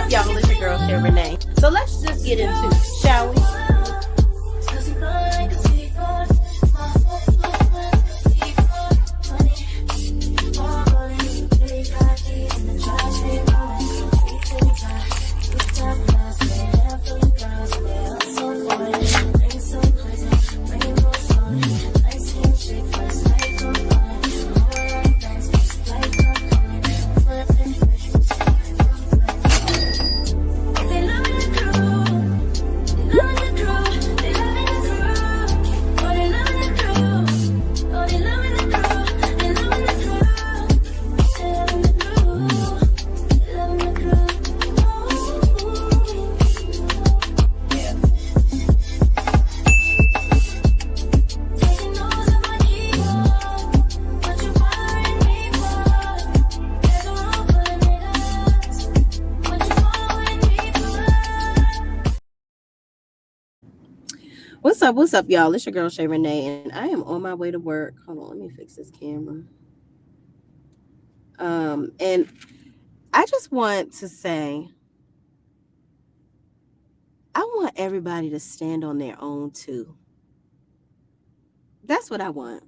up, y'all? It's your girl, Shere. So let's just get into it, shall we? What's up, y'all? It's your girl Shere, and I am on my way to work. Hold on, let me fix this camera. And I just want to say, I want everybody to stand on their own too. That's what I want.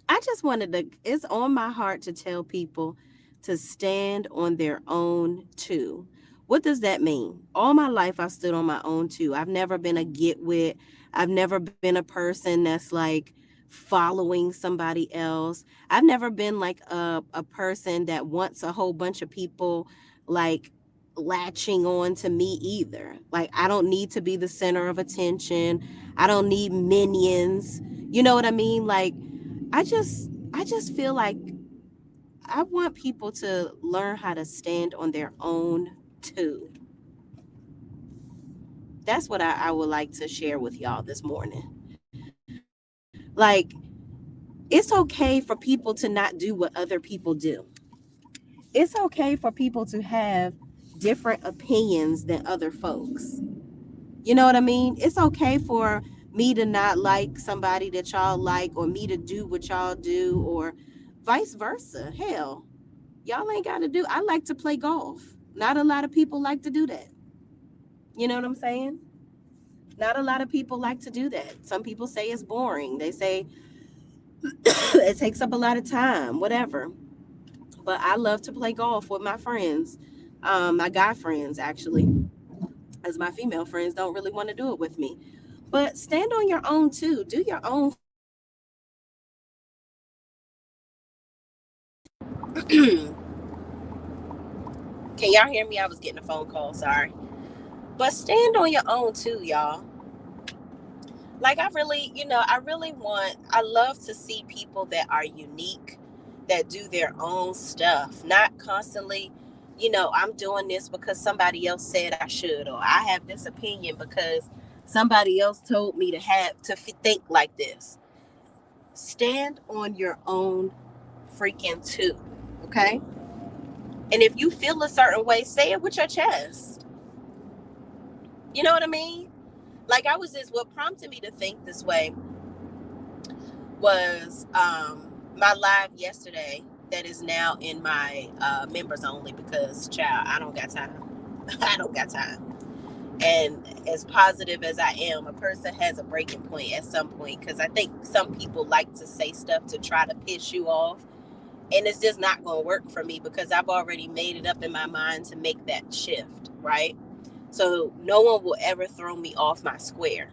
I just wanted to, it's on my heart to tell people to stand on their own too. What does that mean? All my life, I've stood on my own too. I've never been a get with. I've never been a person that's like following somebody else. I've never been like a person that wants a whole bunch of people like latching on to me either. Like, I don't need to be the center of attention. I don't need minions. You know what I mean? Like, I just feel like I want people to learn how to stand on their own too. That's what I would like to share with y'all this morning. Like, it's okay for people to not do what other people do. It's okay for people to have different opinions than other folks. You know what I mean? It's okay for me to not like somebody that y'all like, or me to do what y'all do, or vice versa. Hell, y'all ain't got to do. I like to play golf. Not a lot of people like to do that. You know what I'm saying? Not a lot of people like to do that. Some people say it's boring. They say it takes up a lot of time, whatever. But I love to play golf with my friends, my guy friends, actually, as my female friends don't really want to do it with me. But stand on your own too. Do your own. Can y'all hear me? I was getting a phone call, sorry. But stand on your own too, y'all. Like, I love to see people that are unique, that do their own stuff, not constantly, I'm doing this because somebody else said I should, or I have this opinion because somebody else told me to think like this. Stand on your own freaking too, okay? And if you feel a certain way, say it with your chest. You know what I mean? Like, what prompted me to think this way was my live yesterday that is now in my members only, because, child, I don't got time. I don't got time. And as positive as I am, a person has a breaking point at some point, because I think some people like to say stuff to try to piss you off. And it's just not going to work for me, because I've already made it up in my mind to make that shift, right? So no one will ever throw me off my square.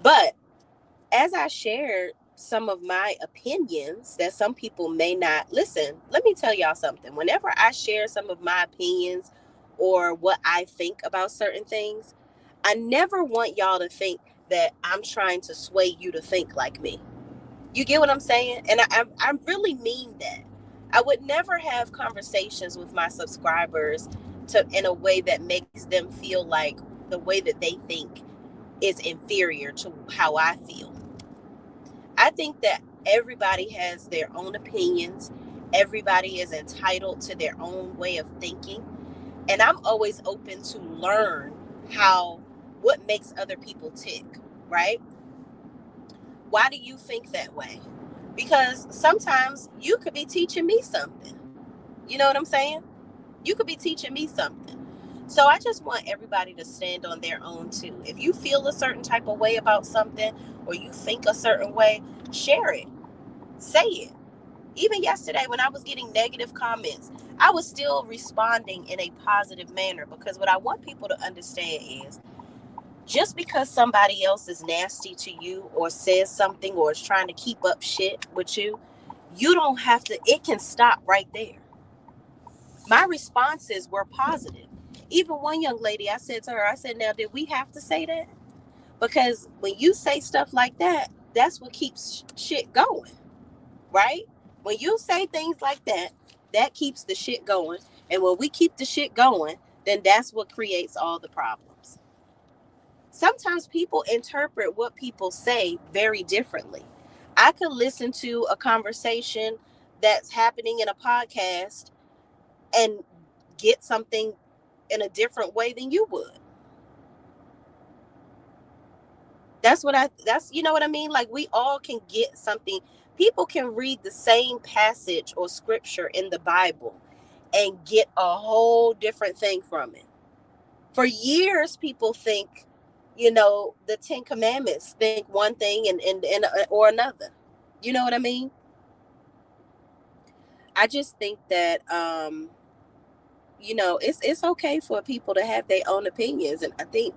But as I shared some of my opinions that some people may not listen, let me tell y'all something. Whenever I share some of my opinions or what I think about certain things, I never want y'all to think that I'm trying to sway you to think like me. You get what I'm saying? And I really mean that. I would never have conversations with my subscribers in a way that makes them feel like the way that they think is inferior to how I feel. I think that everybody has their own opinions. Everybody is entitled to their own way of thinking. And I'm always open to learn what makes other people tick, right? Why do you think that way? Because sometimes you could be teaching me something. You know what I'm saying? You could be teaching me something. So I just want everybody to stand on their own too. If you feel a certain type of way about something, or you think a certain way, share it, say it. Even yesterday when I was getting negative comments, I was still responding in a positive manner, because what I want people to understand is, just because somebody else is nasty to you or says something or is trying to keep up shit with you, you don't have to, it can stop right there. My responses were positive. Even one young lady, I said to her, I said, now, did we have to say that? Because when you say stuff like that, that's what keeps shit going, right? When you say things like that, that keeps the shit going. And when we keep the shit going, then that's what creates all the problems. Sometimes people interpret what people say very differently. I could listen to a conversation that's happening in a podcast and get something in a different way than you would. That's you know what I mean? Like, we all can get something. People can read the same passage or scripture in the Bible and get a whole different thing from it. For years, people think, the Ten Commandments, think one thing and or another. You know what I mean? I just think that it's okay for people to have their own opinions, and I think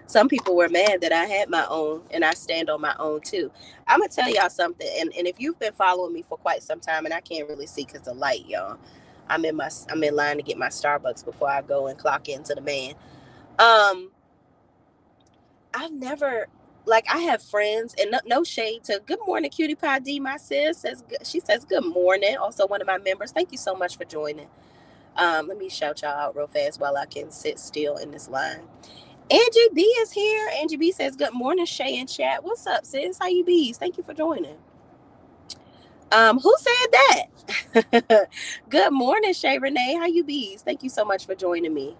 some people were mad that I had my own, and I stand on my own too. I'm gonna tell y'all something, and if you've been following me for quite some time, and I can't really see because the light, y'all. I'm in line to get my Starbucks before I go and clock into the man. Um, I've never, like, I have friends, and no shade to Good Morning Cutie Pie D. My sis says, she says good morning. Also, one of my members. Thank you so much for joining. Let me shout y'all out real fast while I can sit still in this line. Angie B is here. Angie B says, good morning, Shay and chat. What's up, sis? How you bees? Thank you for joining. Who said that? Good morning, Shay Renee. How you bees? Thank you so much for joining me.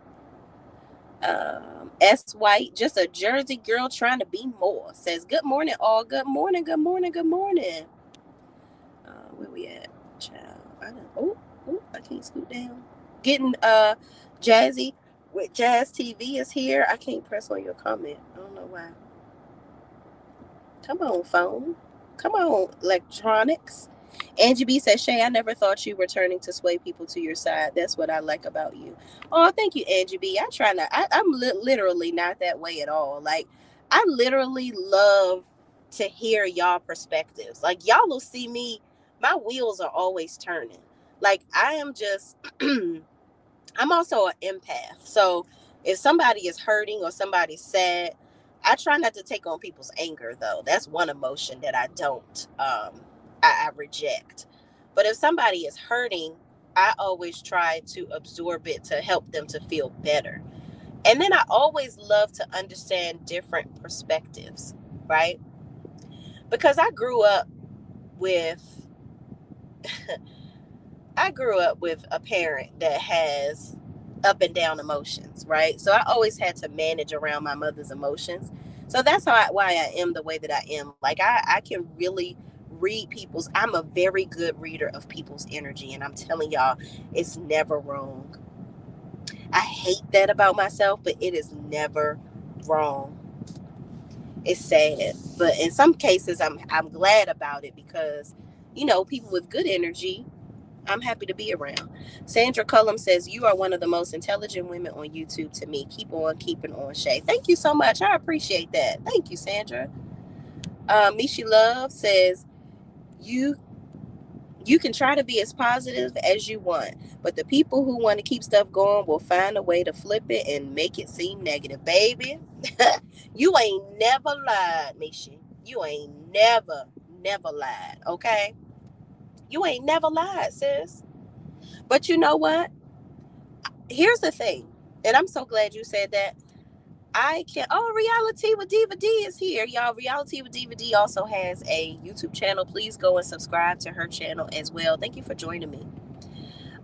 S White, just a Jersey girl trying to be more, says, good morning, all. Good morning, good morning, good morning. Where we at? Child. I can't scoot down. Getting jazzy with Jazz TV is here. I can't press on your comment. I don't know why. Come on, phone. Come on, electronics. Angie B says, Shay, I never thought you were turning to sway people to your side. That's what I like about you. Oh, thank you, Angie B. I try not. I'm literally not that way at all. Like, I literally love to hear y'all perspectives. Like, y'all will see me. My wheels are always turning. Like, I am just. I'm also an empath. So if somebody is hurting or somebody's sad, I try not to take on people's anger, though. That's one emotion that I don't, I reject. But if somebody is hurting, I always try to absorb it to help them to feel better. And then I always love to understand different perspectives, right? Because with I grew up with a parent that has up and down emotions, right? So I always had to manage around my mother's emotions. So that's why I am the way that I am. Like, I can really read I'm a very good reader of people's energy. And I'm telling y'all, it's never wrong. I hate that about myself, but it is never wrong. It's sad. But in some cases, I'm glad about it, because, people with good energy, I'm happy to be around. Sandra Cullum says, you are one of the most intelligent women on YouTube to me. Keep on keeping on, Shay. Thank you so much. I appreciate that. Thank you, Sandra. Mishi Love says, you you can try to be as positive as you want, but the people who want to keep stuff going will find a way to flip it and make it seem negative. Baby, you ain't never lied, Mishi. You ain't never lied, okay? You ain't never lied, sis. But you know what? Here's the thing, and I'm so glad you said that. Reality with Diva D is here, y'all. Reality with Diva D also has a YouTube channel. Please go and subscribe to her channel as well. Thank you for joining me.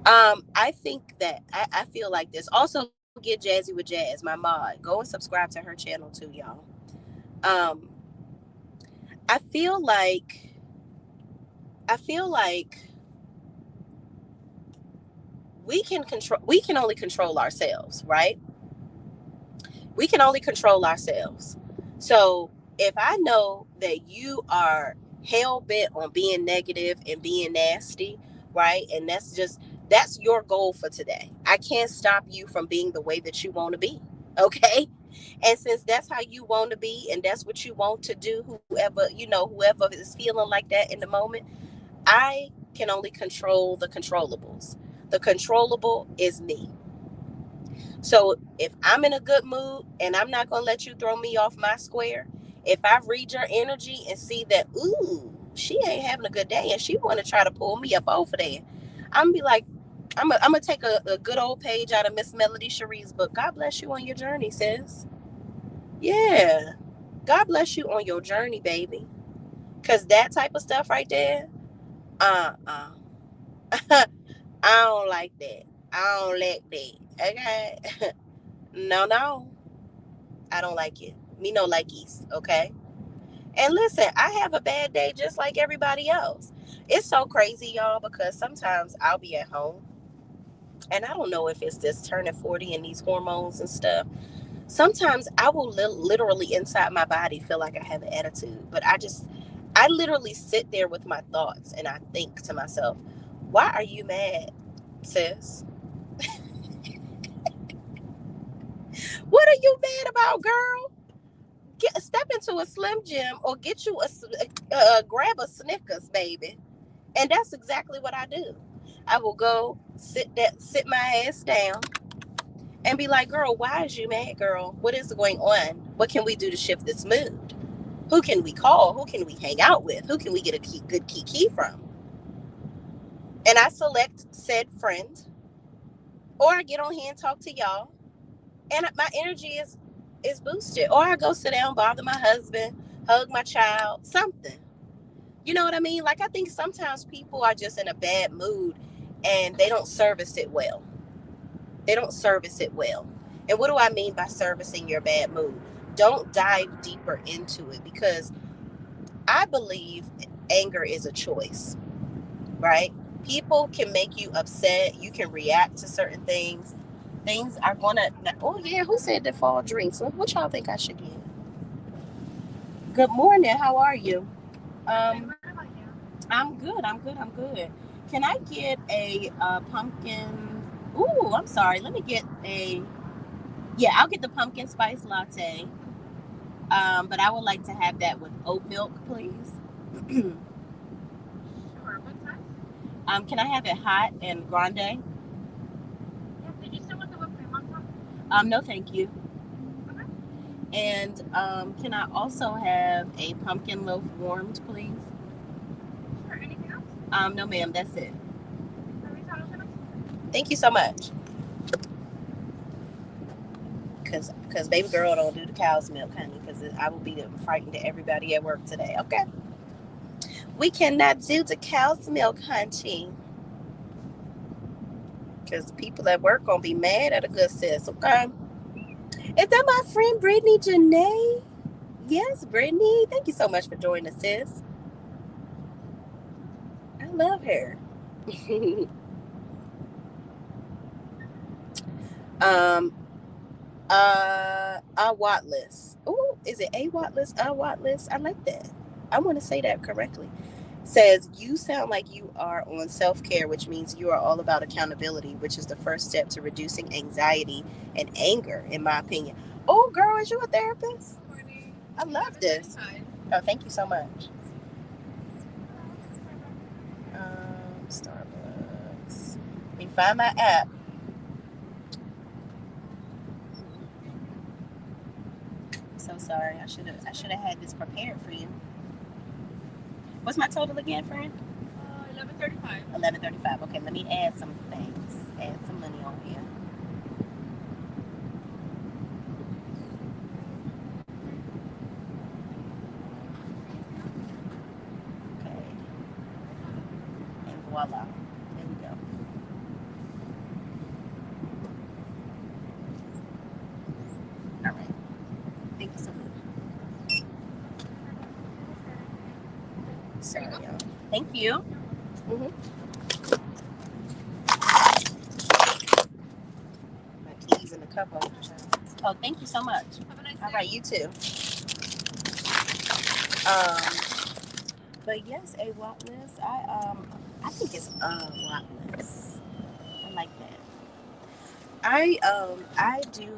I think that I feel like this. Also, get Jazzy with Jazz, my mod. Go and subscribe to her channel too, y'all. Um, I feel like we can only control ourselves, right? We can only control ourselves. So if I know that you are hell bent on being negative and being nasty, right? And that's your goal for today. I can't stop you from being the way that you want to be. Okay. And since that's how you want to be and that's what you want to do, whoever is feeling like that in the moment, I can only control the controllables. The controllable is me. So if I'm in a good mood and I'm not going to let you throw me off my square, if I read your energy and see that, ooh, she ain't having a good day and she want to try to pull me up over there, I'm going to be like, I'm going to take a good old page out of Miss Melody Cherie's book. God bless you on your journey, sis. Yeah. God bless you on your journey, baby. Because that type of stuff right there, uh-uh. I don't like that. I don't like that. Okay? No. I don't like it. Me no likeys, okay? And listen, I have a bad day just like everybody else. It's so crazy, y'all, because sometimes I'll be at home and I don't know if it's this turning 40 and these hormones and stuff. Sometimes I will literally inside my body feel like I have an attitude, but I literally sit there with my thoughts and I think to myself, why are you mad, sis? What are you mad about, girl? Step into a Slim Jim or get you grab a Snickers, baby. And that's exactly what I do. I will go sit my ass down and be like, girl, why is you mad, girl? What is going on? What can we do to shift this mood? Who can we call? Who can we hang out with? Who can we get a good key from? And I select said friend, or I get on here and talk to y'all, and my energy is boosted. Or I go sit down, bother my husband, hug my child, something. You know what I mean? Like, I think sometimes people are just in a bad mood and they don't service it well. They don't service it well. And what do I mean by servicing your bad mood? Don't dive deeper into it, because I believe anger is a choice, right? People can make you upset. You can react to certain things. Things are going to, oh yeah, who said the fall drinks? What y'all think I should get? Good morning. How are you? Um, I'm good. Can I get a pumpkin? Ooh, I'm sorry. Let me get yeah, I'll get the pumpkin spice latte. But I would like to have that with oat milk, please. Sure, what size? Can I have it hot and grande? Yeah, did you still want the whipped cream on top? No, thank you. Okay. And can I also have a pumpkin loaf warmed, please? Sure, anything else? No, ma'am, that's it. Sorry, Thank you so much. Cause baby girl don't do the cow's milk, honey. Cause I will be frightened to everybody at work today. Okay, we cannot do the cow's milk, honey. Cause people at work gonna be mad at a good sis. Okay, is that my friend Brittany Janae? Yes, Brittany. Thank you so much for joining us, sis. I love her. um, a Watt list. Oh, is it a Watt list? A Watt list? I like that. I want to say that correctly. Says you sound like you are on self-care, which means you are all about accountability, which is the first step to reducing anxiety and anger, in my opinion. Oh, girl, is you a therapist? good morning. I love this. Oh, thank you so much. Starbucks. Let me find my app. I'm so sorry. I should have had this prepared for you. What's my total again, friend? 11:35. 11:35. Okay, let me add some things. Add some money on here. Okay, and voila. There we go. All right. Thank you so much. Sorry, y'all. Thank you. You're welcome. Mm-hmm. cup over, child. Oh, thank you so much. Have a nice day. All right, you too. Um, but yes, a wellness. I think it's a wellness. I like that. I do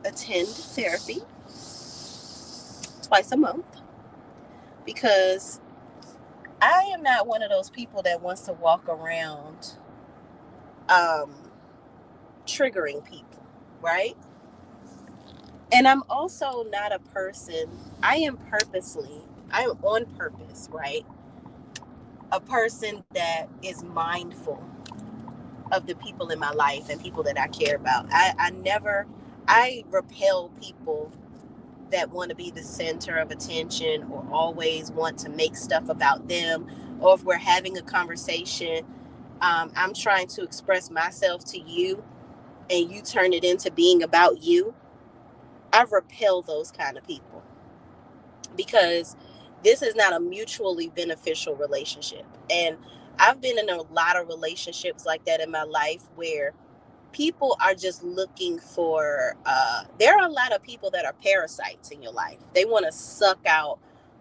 attend therapy twice a month because I am not one of those people that wants to walk around um, triggering people, right? And I'm also not a person, I am on purpose, right? A person that is mindful of the people in my life and people that I care about. I repel people that want to be the center of attention or always want to make stuff about them. Or if we're having a conversation, I'm trying to express myself to you and you turn it into being about you. I repel those kind of people because this is not a mutually beneficial relationship. And I've been in a lot of relationships like that in my life where people are just looking for there are a lot of people that are parasites in your life. They want to suck out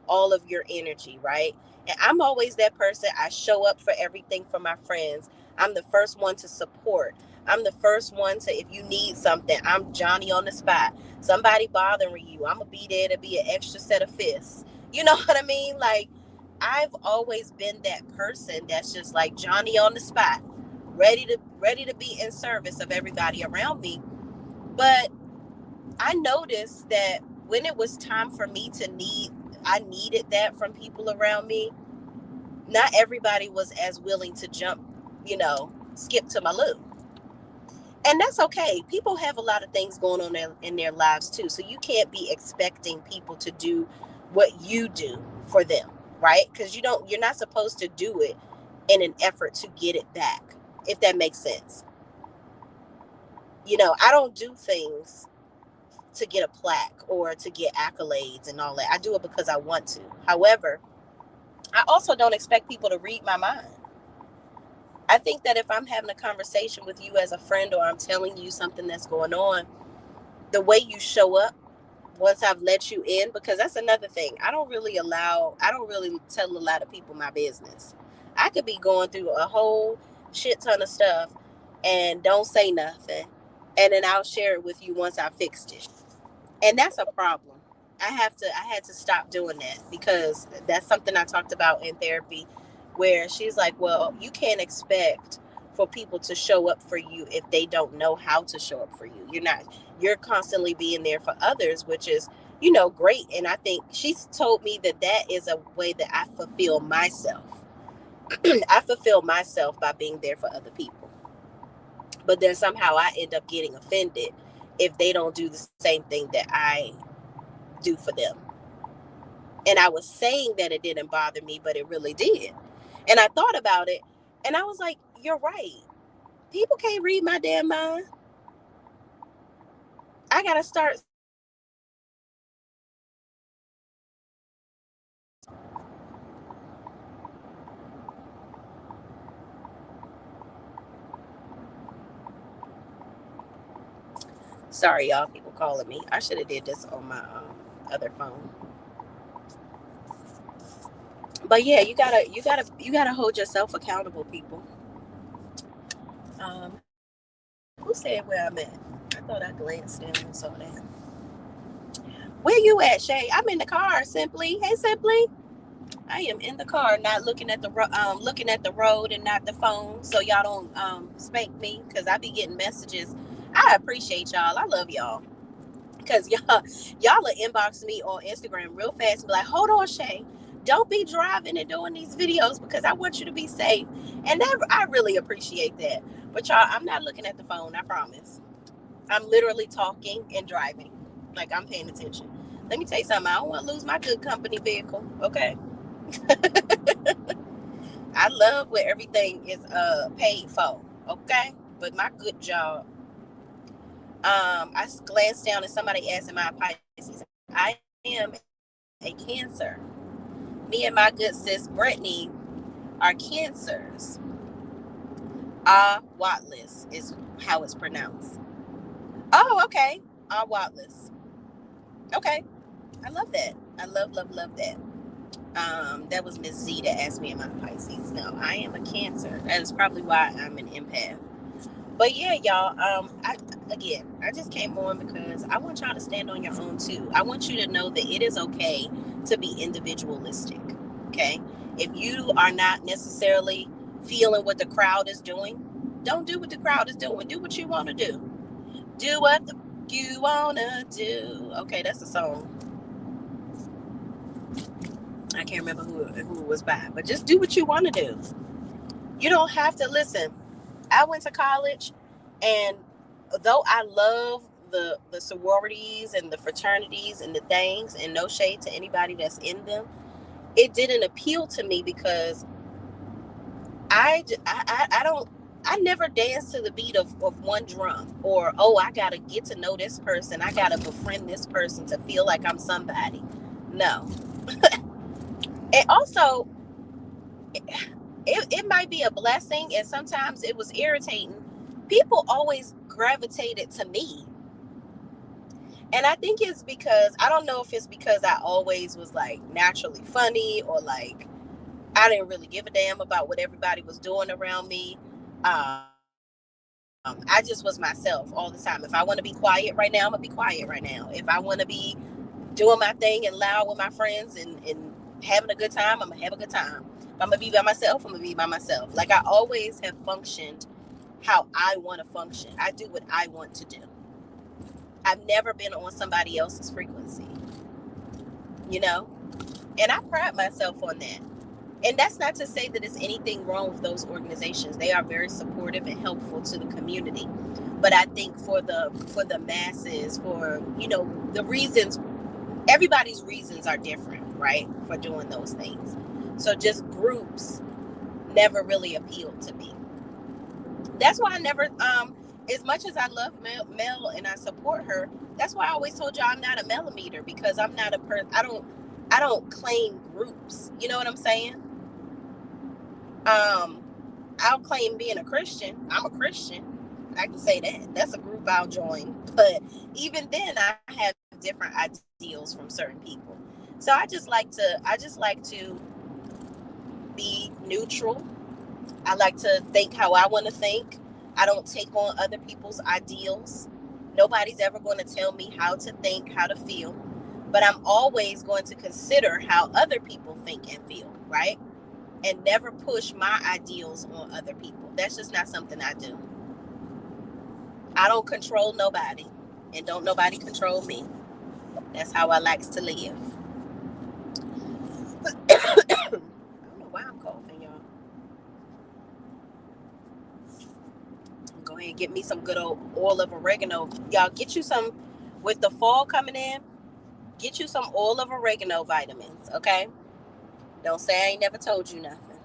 all of your energy, right? And I'm always that person. I show up for everything for my friends. I'm the first one to support. I'm the first one to, if you need something, I'm Johnny on the spot. Somebody bothering you, I'm gonna be there to be an extra set of fists. You know what I mean? Like, I've always been that person that's just like Johnny on the spot, ready to be in service of everybody around me. But I noticed that when it was time for me to I needed that from people around me. Not everybody was as willing to jump, skip to my loo. And that's okay. People have a lot of things going on in their lives too. So you can't be expecting people to do what you do for them, right? Because you're not supposed to do it in an effort to get it back, if that makes sense. I don't do things to get a plaque or to get accolades and all that. I do it because I want to. However, I also don't expect people to read my mind. I think that if I'm having a conversation with you as a friend or I'm telling you something that's going on, the way you show up once I've let you in, because that's another thing. I don't really tell a lot of people my business. I could be going through a whole shit ton of stuff and don't say nothing. And then I'll share it with you once I fixed it. And that's a problem. I had to stop doing that because that's something I talked about in therapy, where she's like, well, you can't expect for people to show up for you if they don't know how to show up for you. You're constantly being there for others, which is, great. And I think she's told me that is a way that I fulfill myself. I fulfill myself by being there for other people. But then somehow I end up getting offended if they don't do the same thing that I do for them. And I was saying that it didn't bother me, but it really did. And I thought about it and I was like, you're right. People can't read my damn mind. I got to start. Sorry, y'all, people calling me. I should have did this on my other phone. But yeah, you gotta hold yourself accountable, people. Who said where I'm at? I thought I glanced down and saw that. Where you at, Shay? I'm in the car, Simply. Hey, Simply. I am in the car, not looking at the road and not the phone, so y'all don't spank me because I be getting messages. I appreciate y'all. I love y'all because y'all will inbox me on Instagram real fast and be like, "Hold on, Shay, don't be driving and doing these videos because I want you to be safe." And that I really appreciate that. But y'all, I'm not looking at the phone. I promise. I'm literally talking and driving, like I'm paying attention. Let me tell you something. I don't want to lose my good company vehicle. Okay. I love where everything is paid for, okay? But my good job. I glanced down and somebody asked, "Am I a Pisces?" I am a Cancer. Me and my good sis Brittany are Cancers. Watless is how it's pronounced. Oh, okay. Our Watless. Okay. I love that. I love that. That was Miss Z that asked me, am I Pisces? No, I am a Cancer. That is probably why I'm an empath. But yeah, y'all. I just came on because I want y'all to stand on your own too. I want you to know that it is okay to be individualistic. Okay, if you are not necessarily feeling what the crowd is doing, don't do what the crowd is doing. Do what you want to do. Do what you wanna do. Okay, that's a song. I can't remember who it was by, but just do what you want to do. You don't have to listen. I went to college, and though I love the sororities and the fraternities and the things, and no shade to anybody that's in them, it didn't appeal to me because I don't. I never danced to the beat of one drum, or oh, I gotta get to know this person, I gotta befriend this person to feel like I'm somebody. No. And also, it might be a blessing, and sometimes it was irritating. People always gravitated to me. And I think it's because, I don't know if it's because I always was like naturally funny, or like I didn't really give a damn about what everybody was doing around me. I just was myself all the time. If I want to be quiet right now, I'm going to be quiet right now. If I want to be doing my thing and loud with my friends and having a good time, I'm going to have a good time. If I'm going to be by myself, I'm going to be by myself. Like, I always have functioned how I want to function. I do what I want to do. I've never been on somebody else's frequency, you know? And I pride myself on that. And that's not to say that there's anything wrong with those organizations. They are very supportive and helpful to the community. But I think for the masses, for, the reasons, everybody's reasons are different, right? For doing those things. So just groups never really appealed to me. That's why I never, as much as I love Mel and I support her, that's why I always told y'all I'm not a millimeter, because I'm not a person. I don't claim groups. You know what I'm saying? Um, I'll claim being a Christian. I'm a Christian. I can say that. That's a group I'll join. But even then, I have different ideals from certain people. So I just like to be neutral. I like to think how I want to think. I don't take on other people's ideals. Nobody's ever going to tell me how to think, how to feel. But I'm always going to consider how other people think and feel, right? And never push my ideals on other people. That's just not something I do. I don't control nobody, and don't nobody control me. That's how I likes to live. I don't know why I'm coughing, y'all. Go ahead and get me some good old oil of oregano. Y'all, get you some, with the fall coming in, get you some oil of oregano vitamins, okay? Don't say I ain't never told you nothing.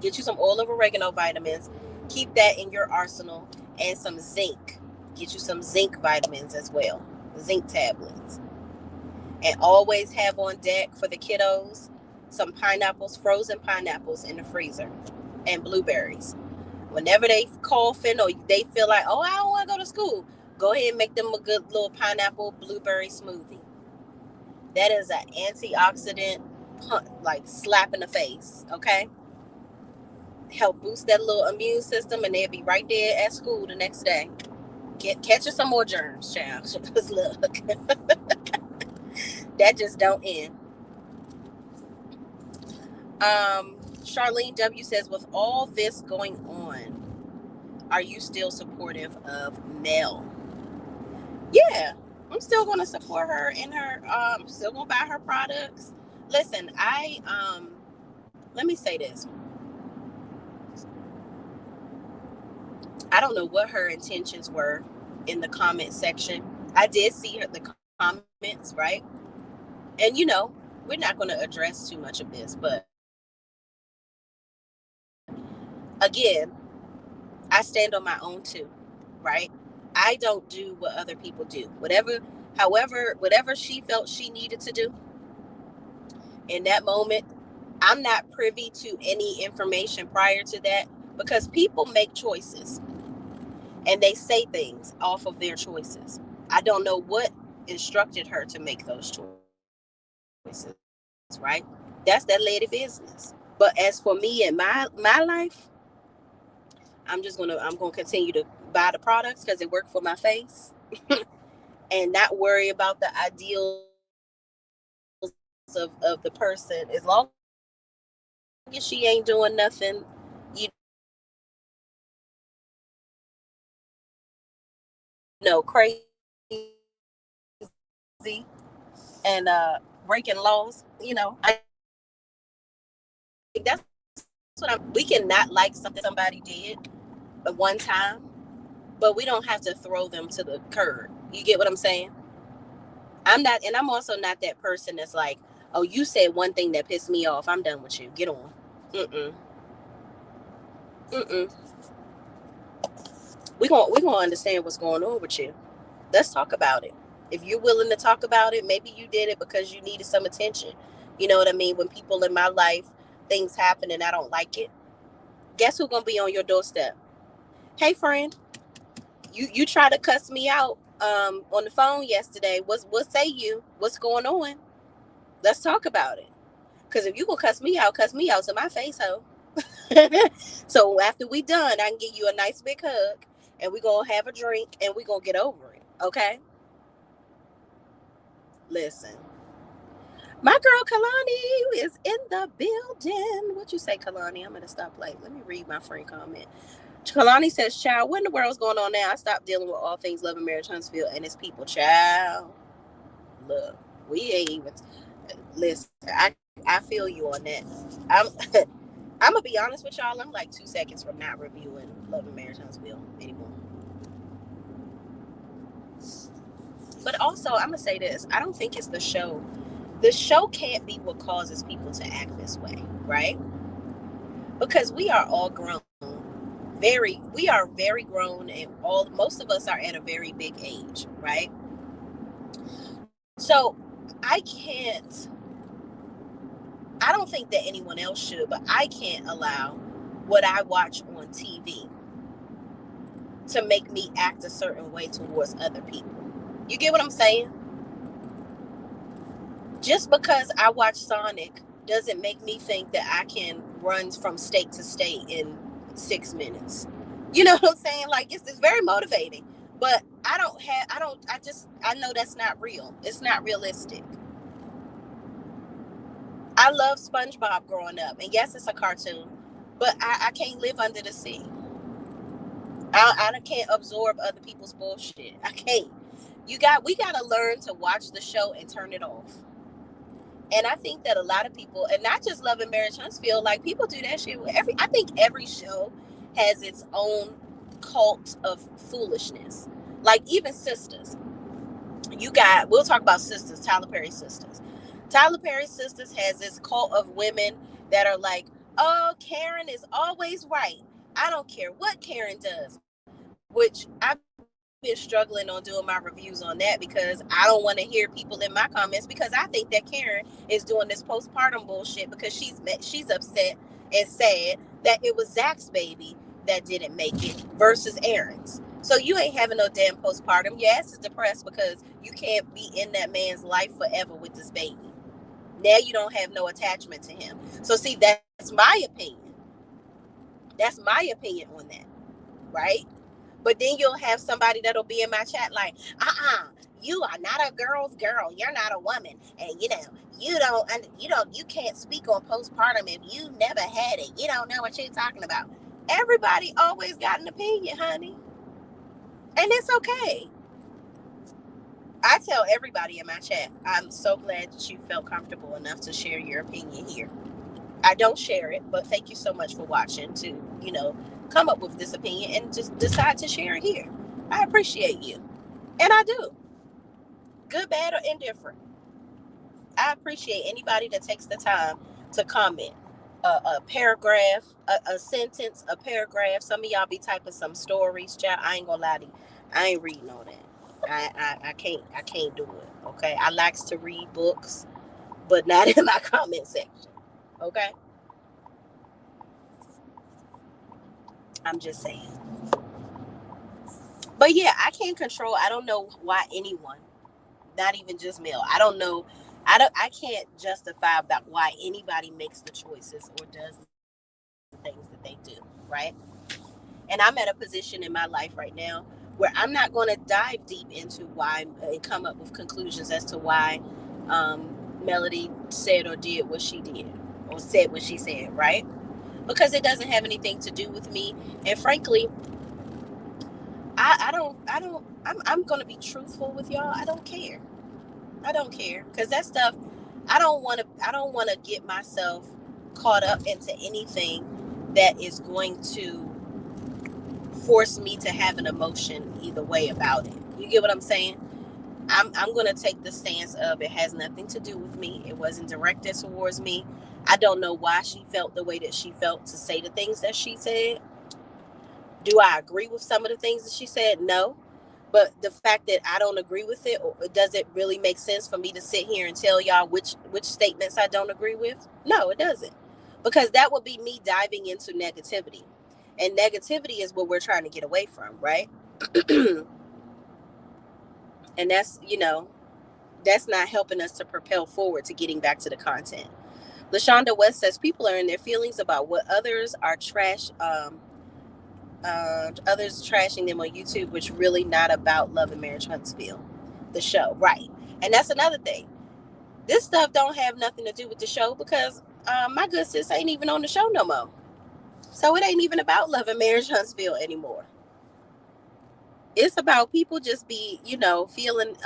Get you some oil of oregano vitamins. Keep that in your arsenal. And some zinc. Get you some zinc vitamins as well. Zinc tablets. And always have on deck for the kiddos some pineapples, frozen pineapples in the freezer. And blueberries. Whenever they coughing or they feel like, oh, I don't want to go to school, go ahead and make them a good little pineapple blueberry smoothie. That is an antioxidant, like slap in the face, okay? Help boost that little immune system, and they'll be right there at school the next day. Catching some more germs, child. Look, that just don't end. Charlene W says, with all this going on, are you still supportive of Mel? Yeah, I'm still going to support her in her. Still going to buy her products. Listen, let me say this. I don't know what her intentions were in the comment section. I did see the comments, right? And we're not going to address too much of this, but again, I stand on my own too, right? I don't do what other people do. Whatever she felt she needed to do in that moment, I'm not privy to any information prior to that, because people make choices. and they say things off of their choices. I don't know what instructed her to make those choices, right? That's that lady business. But as for me and my life, I'm gonna continue to buy the products because it worked for my face, and not worry about the ideals of the person. As long as she ain't doing nothing, crazy and breaking laws. I think that's what I'm saying. We can not like something that somebody did at one time, but we don't have to throw them to the curb. You get what I'm saying? I'm also not that person that's like, oh, you said one thing that pissed me off. I'm done with you. Get on. Mm-mm. Mm-mm. We gonna understand what's going on with you. Let's talk about it. If you're willing to talk about it, maybe you did it because you needed some attention. You know what I mean? When people in my life, things happen and I don't like it. Guess who's gonna be on your doorstep? Hey, friend, you try to cuss me out on the phone yesterday. What say you? What's going on? Let's talk about it. Cause if you gonna cuss me out to my face, ho. So after we done, I can give you a nice big hug, and we gonna have a drink, and we gonna get over it. Okay? Listen, my girl Kalani is in the building. What you say, Kalani? I'm gonna stop playing. Let me read my friend comment. Kalani says, "Child, what in the world's going on now? I stopped dealing with all things love and marriage, Huntsville, and its people. Child, look, we ain't even listen. I feel you on that. I'm I'm gonna be honest with y'all. I'm like 2 seconds from not reviewing Love and Marriage Huntsville anymore. But also, I'm gonna say this. I don't think it's the show. The show can't be what causes people to act this way, right? Because we are all grown. We are very grown, and all most of us are at a very big age, right? So I can't. I don't think that anyone else should, but I can't allow what I watch on TV to make me act a certain way towards other people. You get what I'm saying? Just because I watch Sonic doesn't make me think that I can run from state to state in 6 minutes. You know what I'm saying? Like it's very motivating. But I know that's not real. It's not realistic. I love SpongeBob growing up. And yes, it's a cartoon. But I can't live under the sea. I can't absorb other people's bullshit. I can't. We gotta learn to watch the show and turn it off. And I think that a lot of people, and not just Love and Marriage Huntsville, like people do that shit with I think every show has its own cult of foolishness. Like even Sisters. We'll talk about Sisters, Tyler Perry Sisters. Tyler Perry Sisters has this cult of women that are like, oh, Karen is always right. I don't care what Karen does, which I've been struggling on doing my reviews on that because I don't want to hear people in my comments because I think that Karen is doing this postpartum bullshit because she's upset and sad that it was Zach's baby that didn't make it versus Aaron's. So you ain't having no damn postpartum. Your ass is depressed because you can't be in that man's life forever with this baby. Now you don't have no attachment to him. So see, that's my opinion. That's my opinion on that, right? But then you'll have somebody that'll be in my chat like, you are not a girl's girl. You're not a woman, and you can't speak on postpartum if you never had it. You don't know what you're talking about. Everybody always got an opinion, honey, and it's okay. I tell everybody in my chat, I'm so glad that you felt comfortable enough to share your opinion here. I don't share it, but thank you so much for watching to, come up with this opinion and just decide to share it here. I appreciate you. And I do. Good, bad, or indifferent. I appreciate anybody that takes the time to comment. A paragraph, a sentence, a paragraph. Some of y'all be typing some stories, child. I ain't gonna lie to you. I ain't reading all that. I can't do it. Okay. I likes to read books, but not in my comment section. Okay. I'm just saying. But yeah, I don't know why anyone, not even just male, I don't know, I can't justify about why anybody makes the choices or does the things that they do, right? And I'm at a position in my life right now where I'm not going to dive deep into why and come up with conclusions as to why Melody said or did what she did or said what she said, right? Because it doesn't have anything to do with me. And frankly, I'm going to be truthful with y'all. I don't care. I don't care because that stuff, I don't want to get myself caught up into anything that is going to force me to have an emotion either way about it. You get what I'm saying? I'm going to take the stance of it has nothing to do with me. It wasn't directed towards me. I don't know why she felt the way that she felt to say the things that she said. Do I agree with some of the things that she said? No. But the fact that I don't agree with it, or does it really make sense for me to sit here and tell y'all which statements I don't agree with? No, it doesn't. Because that would be me diving into negativity. And negativity is what we're trying to get away from, right? And that's not helping us to propel forward to getting back to the content. LaShonda West says people are in their feelings about what others trashing them on YouTube, which really not about Love and Marriage Huntsville, the show, right? And that's another thing. This stuff don't have nothing to do with the show because my good sis ain't even on the show no more. So it ain't even about Love and Marriage Huntsville anymore. It's about people just be, feeling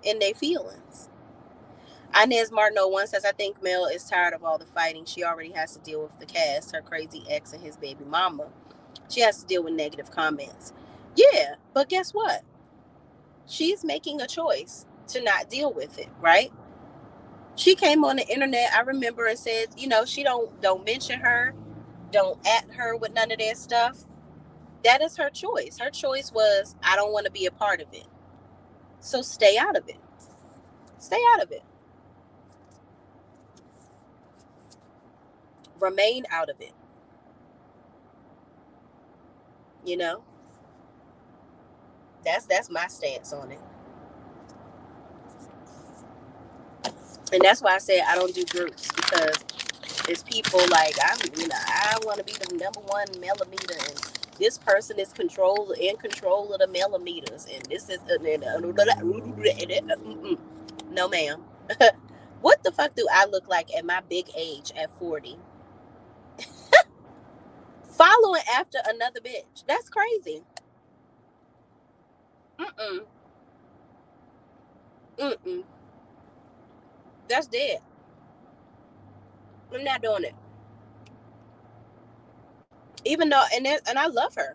in their feelings. Inez Martineau one says, I think Mel is tired of all the fighting. She already has to deal with the cast, her crazy ex, and his baby mama. She has to deal with negative comments. Yeah, but guess what? She's making a choice to not deal with it, right? She came on the internet, I remember, and said, she don't mention her, don't at her with none of that stuff. That is her choice. Her choice was, I don't want to be a part of it. So stay out of it. Stay out of it. Remain out of it. You know? That's my stance on it. And that's why I said I don't do groups because it's people like I want to be the number one millimeter, and this person is in control of the millimeters, and this is no, ma'am. What the fuck do I look like at my big age at 40? Following after another bitch? That's crazy. Mm-mm. Mm-mm. That's dead. I'm not doing it. Even though, and I love her,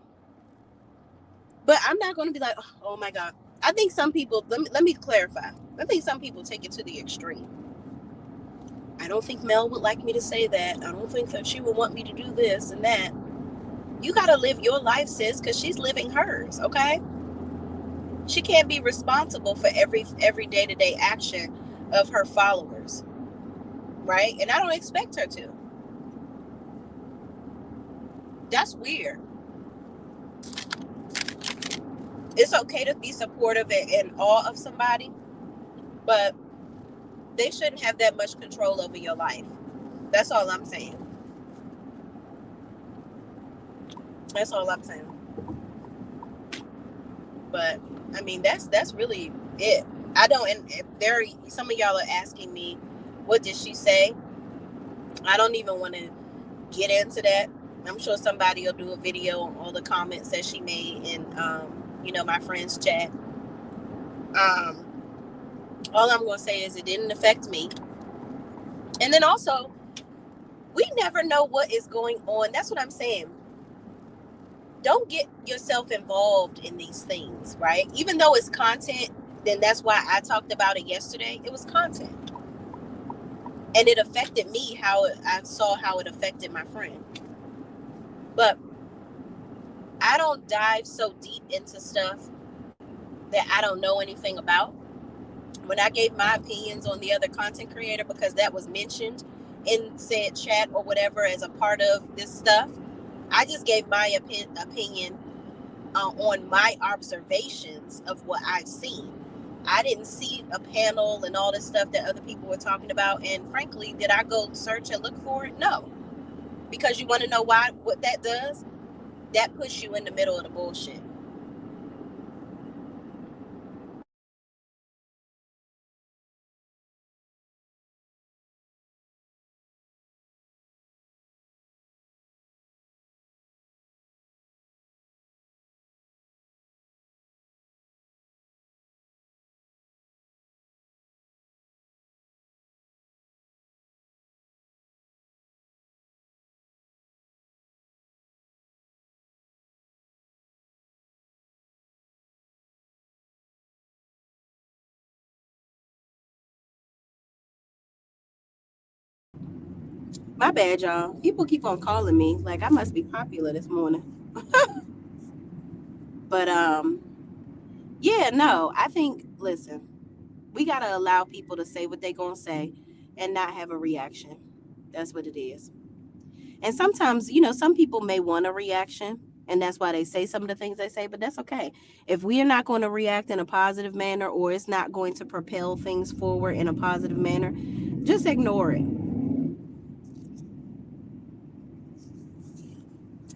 but I'm not going to be like, oh my god. I think some people. Let me clarify. I think some people take it to the extreme. I don't think Mel would like me to say that. I don't think that she would want me to do this and that. You got to live your life, sis, because she's living hers. Okay, she can't be responsible for every day-to-day action of her followers, right? And I don't expect her to. That's weird. It's okay to be supportive and awe of somebody, but they shouldn't have that much control over your life. That's all I'm saying. That's all I'm saying. But I mean, that's really it. I don't. And there, some of y'all are asking me, what did she say? I don't even want to get into that. I'm sure somebody will do a video on all the comments that she made in, my friends' chat. Um, all I'm gonna say is it didn't affect me. And then also, we never know what is going on. That's what I'm saying. Don't get yourself involved in these things, right? Even though it's content, then that's why I talked about it yesterday. It was content. And it affected me I saw how it affected my friend. But I don't dive so deep into stuff that I don't know anything about. When I gave my opinions on the other content creator, because that was mentioned in said chat or whatever as a part of this stuff, I just gave my opinion on my observations of what I've seen. I didn't see a panel and all this stuff that other people were talking about. And frankly, did I go search and look for it? No. Because you want to know why? What that does? That puts you in the middle of the bullshit. My bad, y'all. People keep on calling me like I must be popular this morning. But yeah, no. I think listen, we gotta allow people to say what they gonna say and not have a reaction. That's what it is. And sometimes, some people may want a reaction, and that's why they say some of the things they say, but that's okay. If we are not going to react in a positive manner or it's not going to propel things forward in a positive manner, just ignore it.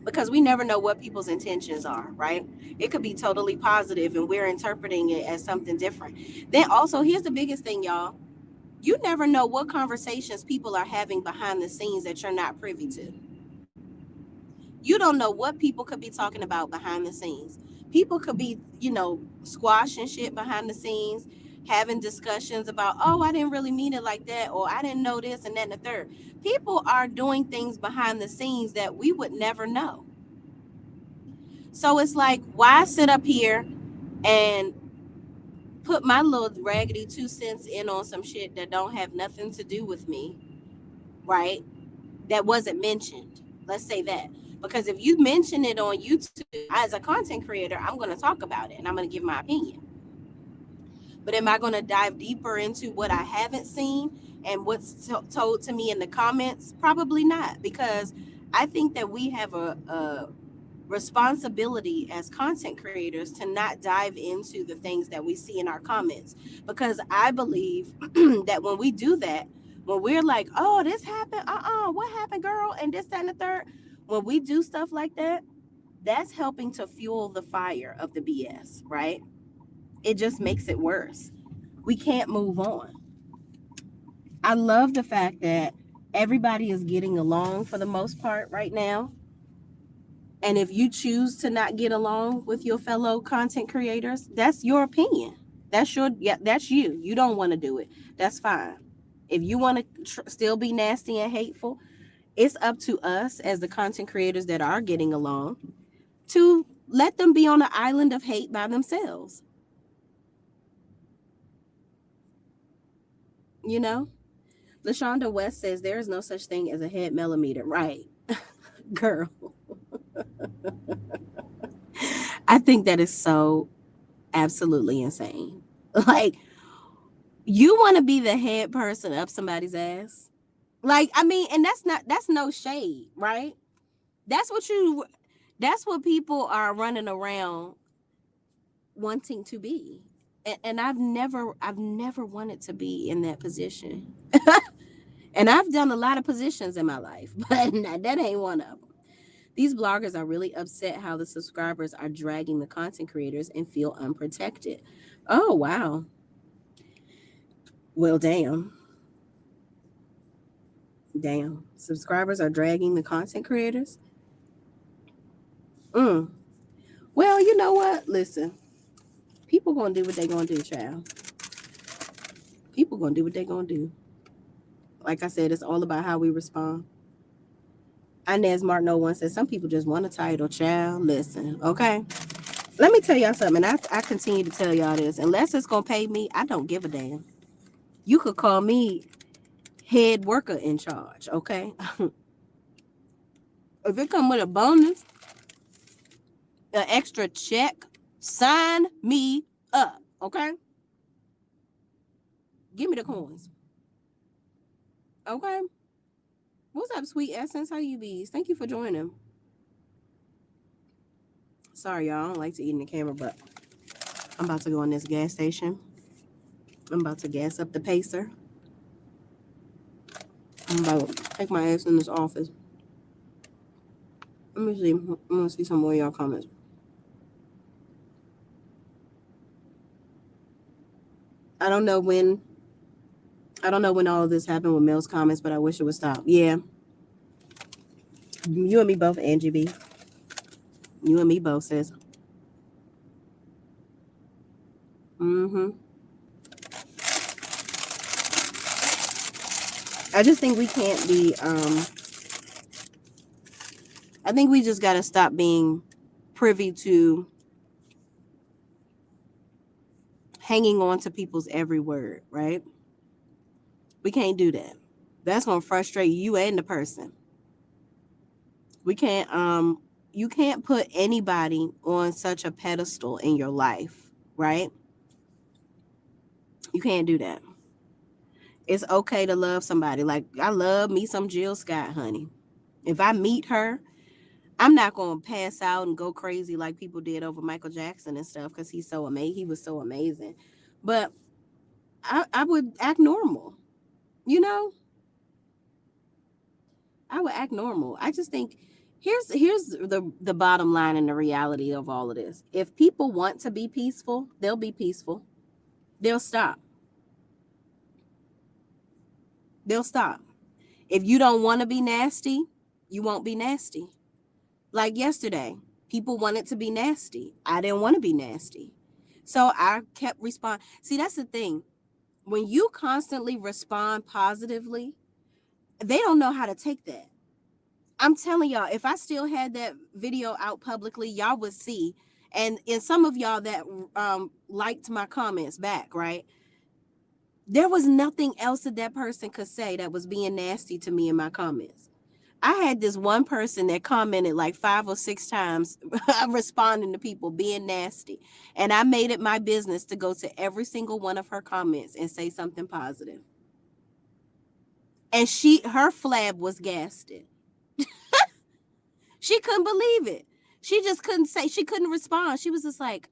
Because we never know what people's intentions are, right? It could be totally positive and we're interpreting it as something different. Then also, here's the biggest thing, y'all. You never know what conversations people are having behind the scenes that you're not privy to. You don't know what people could be talking about behind the scenes. People could be, squashing shit behind the scenes, having discussions about, oh, I didn't really mean it like that, or I didn't know this and that and the third. People are doing things behind the scenes that we would never know. So it's like, why sit up here and put my little raggedy 2 cents in on some shit that don't have nothing to do with me, right? That wasn't mentioned. Let's say that. Because if you mention it on YouTube, as a content creator, I'm going to talk about it and I'm going to give my opinion. But am I going to dive deeper into what I haven't seen and what's told to me in the comments? Probably not, because I think that we have a responsibility as content creators to not dive into the things that we see in our comments, because I believe that when we do that, when we're like, oh, this happened, what happened, girl, and this, that, and the third, when we do stuff like that, that's helping to fuel the fire of the BS, right? It just makes it worse. We can't move on. I love the fact that everybody is getting along for the most part right now. And if you choose to not get along with your fellow content creators, that's your opinion. That's you. You don't want to do it. That's fine. If you want to still be nasty and hateful, it's up to us as the content creators that are getting along to let them be on an island of hate by themselves. You know, LaShonda West says there is no such thing as a head millimeter. Right, girl. I think that is so absolutely insane. Like, you want to be the head person up somebody's ass. Like, I mean, and that's no shade, right? That's what you that's what people are running around wanting to be. And I've never wanted to be in that position. And I've done a lot of positions in my life, but that ain't one of them. These bloggers are really upset how the subscribers are dragging the content creators and feel unprotected. Oh, wow. Well, damn. Damn. Subscribers are dragging the content creators? Mm. Well, you know what? Listen, people gonna do what they gonna do, child. People gonna do what they gonna do. Like I said, it's all about how we respond. Inez Martin 01 says some people just want a title, child. Listen, okay? Let me tell y'all something. I continue to tell y'all this. Unless it's gonna pay me, I don't give a damn. You could call me head worker in charge, okay? If it come with a bonus, an extra check, sign me up, okay? Give me the coins, okay? What's up, sweet essence? How you bees? Thank you for joining. Sorry, y'all. I don't like to eat in the camera, but I'm about to go in this gas station. I'm about to gas up the pacer. I'm about to take my ass in this office. Let me see. I'm gonna see some more of y'all comments. I don't know when. I don't know when all of this happened with Mel's comments, but I wish it would stop. Yeah, you and me both, Angie B. You and me both, sis. Mm-hmm. I just think we can't be. I think we just gotta stop being privy to hanging on to people's every word, right? We can't do that. That's gonna frustrate you and the person. We can't you can't put anybody on such a pedestal in your life, right? You can't do that. It's okay to love somebody. Like I love me some Jill Scott, honey. If I meet her, I'm not gonna pass out and go crazy like people did over Michael Jackson and stuff because he's so amazing. He was so amazing. But I would act normal, you know? I would act normal. I just think here's the bottom line and the reality of all of this. If people want to be peaceful, they'll be peaceful. They'll stop. They'll stop. If you don't want to be nasty, you won't be nasty. Like yesterday, people wanted to be nasty. I didn't want to be nasty. So I kept responding. See, that's the thing. When you constantly respond positively, they don't know how to take that. I'm telling y'all, if I still had that video out publicly, y'all would see. And some of y'all that liked my comments back, right? There was nothing else that person could say that was being nasty to me in my comments. I had this one person that commented like 5 or 6 times responding to people being nasty. And I made it my business to go to every single one of her comments and say something positive. And her flab was gasted. She couldn't believe it. She just couldn't say, she couldn't respond. She was just like,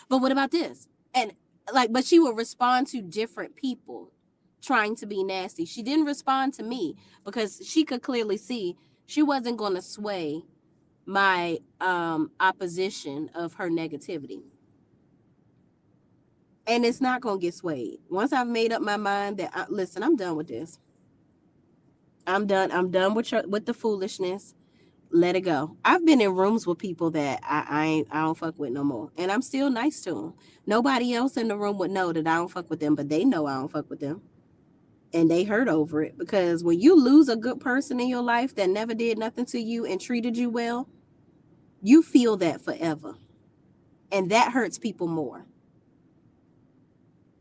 but what about this? And like, but she would respond to different people trying to be nasty. She didn't respond to me because she could clearly see she wasn't going to sway my opposition of her negativity. And it's not going to get swayed. Once I've made up my mind that, listen, I'm done with this. I'm done. I'm done with the foolishness. Let it go. I've been in rooms with people that I don't fuck with no more, and I'm still nice to them. Nobody else in the room would know that I don't fuck with them, but they know I don't fuck with them, and they hurt over it because when you lose a good person in your life that never did nothing to you and treated you well, you feel that forever, and that hurts people more.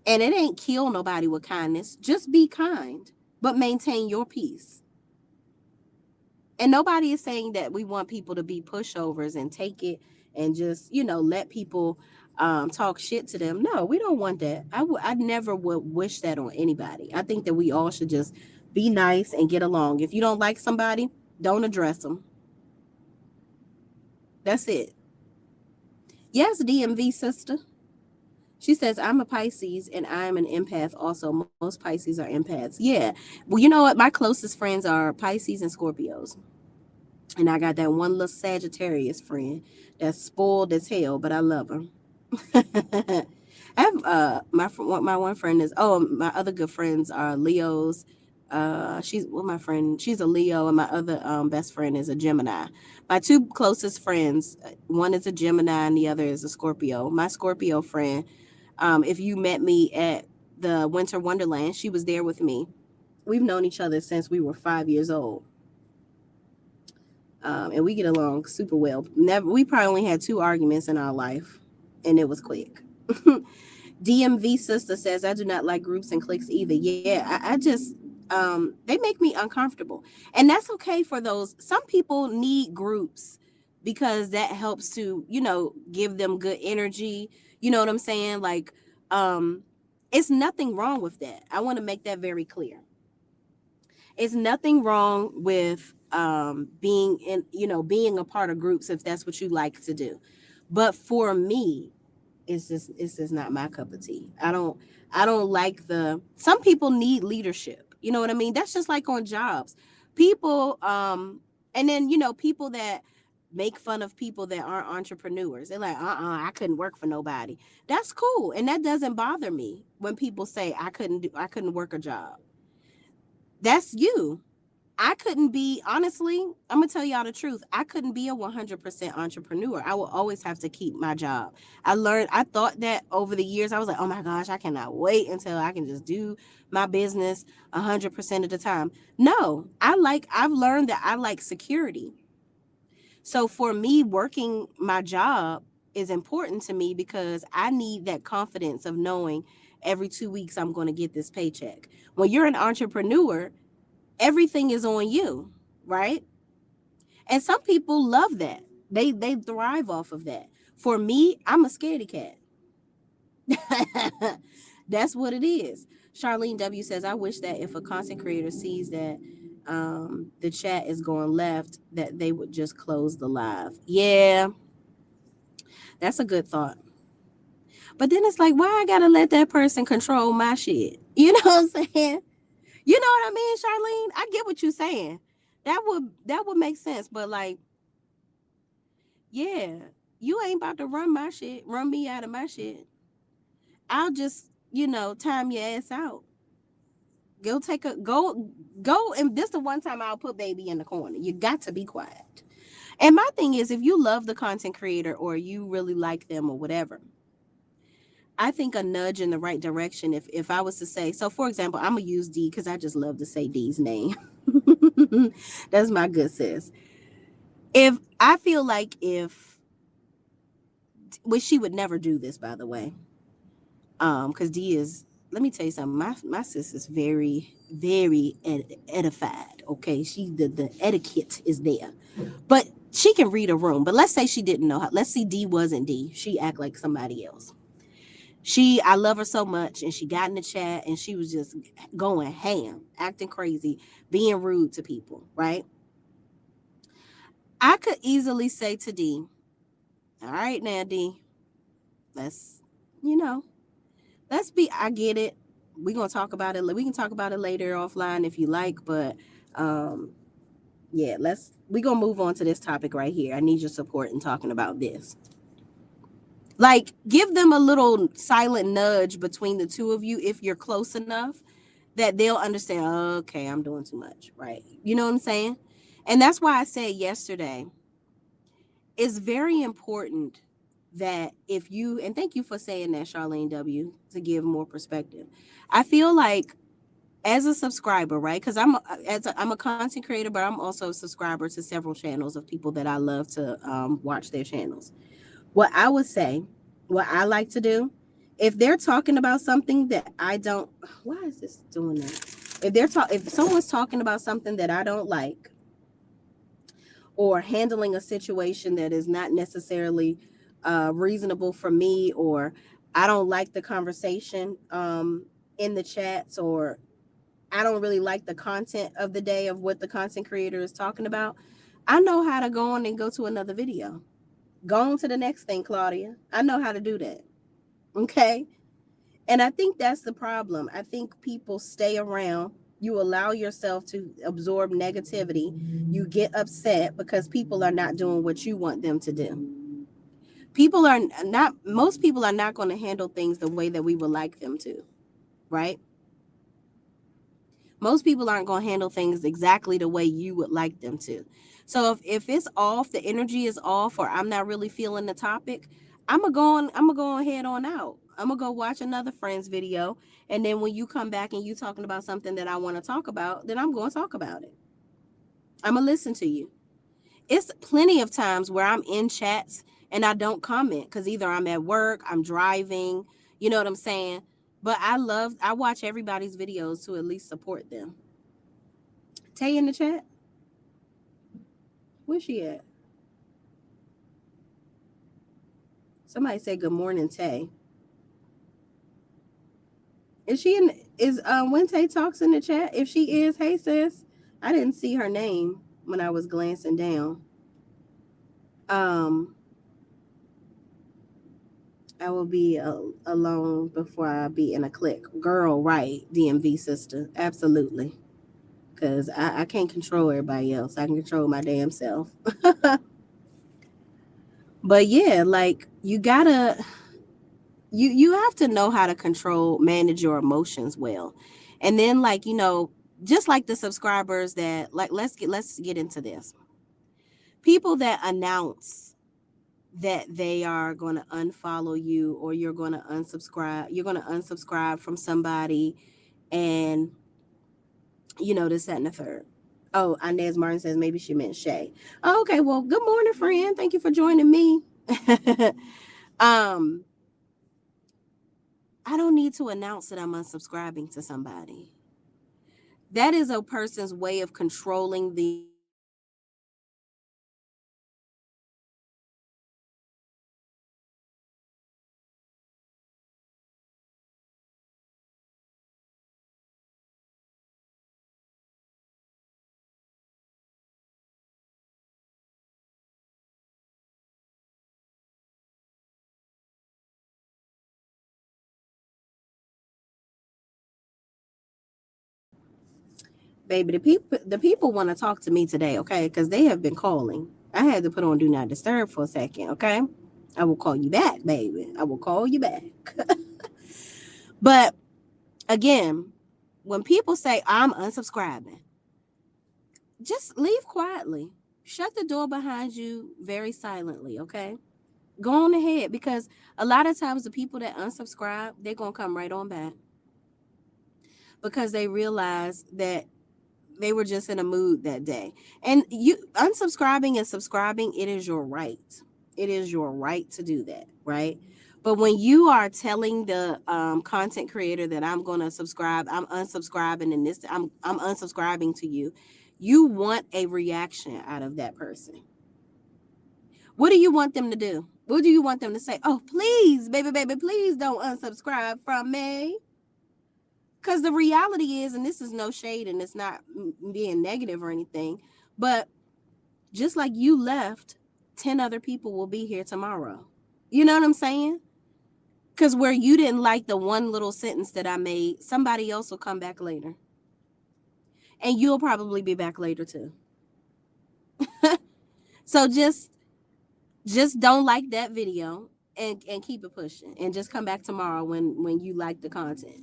And it ain't kill nobody with kindness. Just be kind, but maintain your peace. And nobody is saying that we want people to be pushovers and take it and just, let people talk shit to them. No, we don't want that. I never would wish that on anybody. I think that we all should just be nice and get along. If you don't like somebody, don't address them. That's it. Yes, DMV sister. She says, I'm a Pisces and I'm an empath also. Most Pisces are empaths. Yeah. Well, you know what? My closest friends are Pisces and Scorpios. And I got that one little Sagittarius friend that's spoiled as hell, but I love her. I have my one friend is my other good friends are Leos. My friend, she's a Leo, and my other best friend is a Gemini. My two closest friends, one is a Gemini and the other is a Scorpio. My Scorpio friend, if you met me at the Winter Wonderland, she was there with me. We've known each other since we were 5 years old. And we get along super well. We probably only had 2 arguments in our life, and it was quick. DMV sister says, I do not like groups and cliques either. Yeah, I just, they make me uncomfortable. And that's okay for those. Some people need groups because that helps to, give them good energy. You know what I'm saying? Like, it's nothing wrong with that. I want to make that very clear. It's nothing wrong with being in, being a part of groups if that's what you like to do. But for me, it's just not my cup of tea. I don't like the some people need leadership. You know what I mean? That's just like on jobs. People and then people that make fun of people that aren't entrepreneurs. They're like, I couldn't work for nobody. That's cool. And that doesn't bother me when people say I couldn't work a job. That's you. I couldn't be, honestly, I'm going to tell y'all the truth. I couldn't be a 100% entrepreneur. I will always have to keep my job. I thought that over the years. I was like, oh my gosh, I cannot wait until I can just do my business 100% of the time. No, I've learned that I like security. So for me, working my job is important to me because I need that confidence of knowing every 2 weeks I'm going to get this paycheck. When you're an entrepreneur, everything is on you, right? And some people love that. They thrive off of that. For me, I'm a scaredy cat. That's what it is. Charlene W says, I wish that if a content creator sees that the chat is going left, that they would just close the live. Yeah, that's a good thought. But then it's like, why I gotta let that person control my shit? You know what I'm saying? You know what I mean, Charlene? I get what you're saying. That would make sense. But like, yeah, you ain't about to run my shit, run me out of my shit. I'll just, time your ass out. Go and this the one time I'll put baby in the corner. You got to be quiet. And my thing is, if you love the content creator or you really like them or whatever, I think a nudge in the right direction. If I was to say, so for example, I'm gonna use D because I just love to say D's name. That's my good sis. If I feel like if which she would never do this, by the way, because D is, let me tell you something. My sis is very very edified. Okay, she the etiquette is there, but she can read a room. But let's say she didn't know how. Let's see, D wasn't D. She act like somebody else. I love her so much, and she got in the chat and she was just going ham, acting crazy, being rude to people, right? I could easily say to D, all right now, D, let's, you know, let's be, I get it. We're gonna talk about it. We can talk about it later offline if you like, but um yeah, we gonna move on to this topic right here. I need your support in talking about this. Like, give them a little silent nudge between the two of you if you're close enough that they'll understand, okay, I'm doing too much, right? You know what I'm saying? And that's why I said yesterday, it's very important that if you, and thank you for saying that, Charlene W, to give more perspective. I feel like as a subscriber, right? Because I'm a content creator, but I'm also a subscriber to several channels of people that I love to watch their channels. What I would say, what I like to do, if they're talking about something that I don't, why is this doing that? If someone's talking about something that I don't like, or handling a situation that is not necessarily reasonable for me, or I don't like the conversation in the chats, or I don't really like the content of the day of what the content creator is talking about, I know how to go on and go to another video. Go on to the next thing, Claudia. I know how to do that. Okay. And I think that's the problem. I think people stay around. You allow yourself to absorb negativity. You get upset because people are not doing what you want them to do. Most people are not going to handle things the way that we would like them to, right? Most people aren't going to handle things exactly the way you would like them to. So if it's off, the energy is off, or I'm not really feeling the topic, I'm gonna go ahead on out. I'm gonna go watch another friend's video, and then when you come back and you talking about something that I want to talk about, then I'm going to talk about it. I'm gonna listen to you. It's plenty of times where I'm in chats and I don't comment because either I'm at work, I'm driving, you know what I'm saying? But I watch everybody's videos to at least support them. Tay in the chat? Where's she at? Somebody said good morning, Tay. Is when Tay talks in the chat? If she is, hey sis. I didn't see her name. when I was glancing down. Um, I will be alone before I be in a clique. Girl, right, DMV sister, absolutely. Cause I can't control everybody else. I can control my damn self. But yeah, like you have to know how to control manage your emotions well. And then like, just like the subscribers that like let's get into this. People that announce that they are going to unfollow you or you're going to unsubscribe from somebody and this that and the third. Oh, Inez Martin says maybe she meant Shay. Oh, okay, well, good morning, friend. Thank you for joining me. um I don't need to announce that I'm unsubscribing to somebody. That is a person's way of controlling the emotions that they have towards you. And I don't need to announce that I'm unsubscribing to somebody because baby, the people want to talk to me today, okay? Because they have been calling. I had to put on do not disturb for a second, okay? I will call you back, baby. I will call you back. But again, when people say I'm unsubscribing, just leave quietly. Shut the door behind you very silently, okay? Go on ahead because a lot of times the people that unsubscribe, they're going to come right on back because they realize that they were just in a mood that day. And you unsubscribing and subscribing, it is your right. It is your right to do that, right? But when you are telling the content creator that I'm going to subscribe, I'm unsubscribing and I'm unsubscribing to you, you want a reaction out of that person. What do you want them to do? What do you want them to say? Oh, please, baby, baby, please don't unsubscribe from me. Because the reality is, and this is no shade and it's not being negative or anything, but just like you left, 10 other people will be here tomorrow. You know what I'm saying? Because where you didn't like the one little sentence that I made, somebody else will come back later. And you'll probably be back later too. So just don't like that video and keep it pushing and just come back tomorrow when you like the content.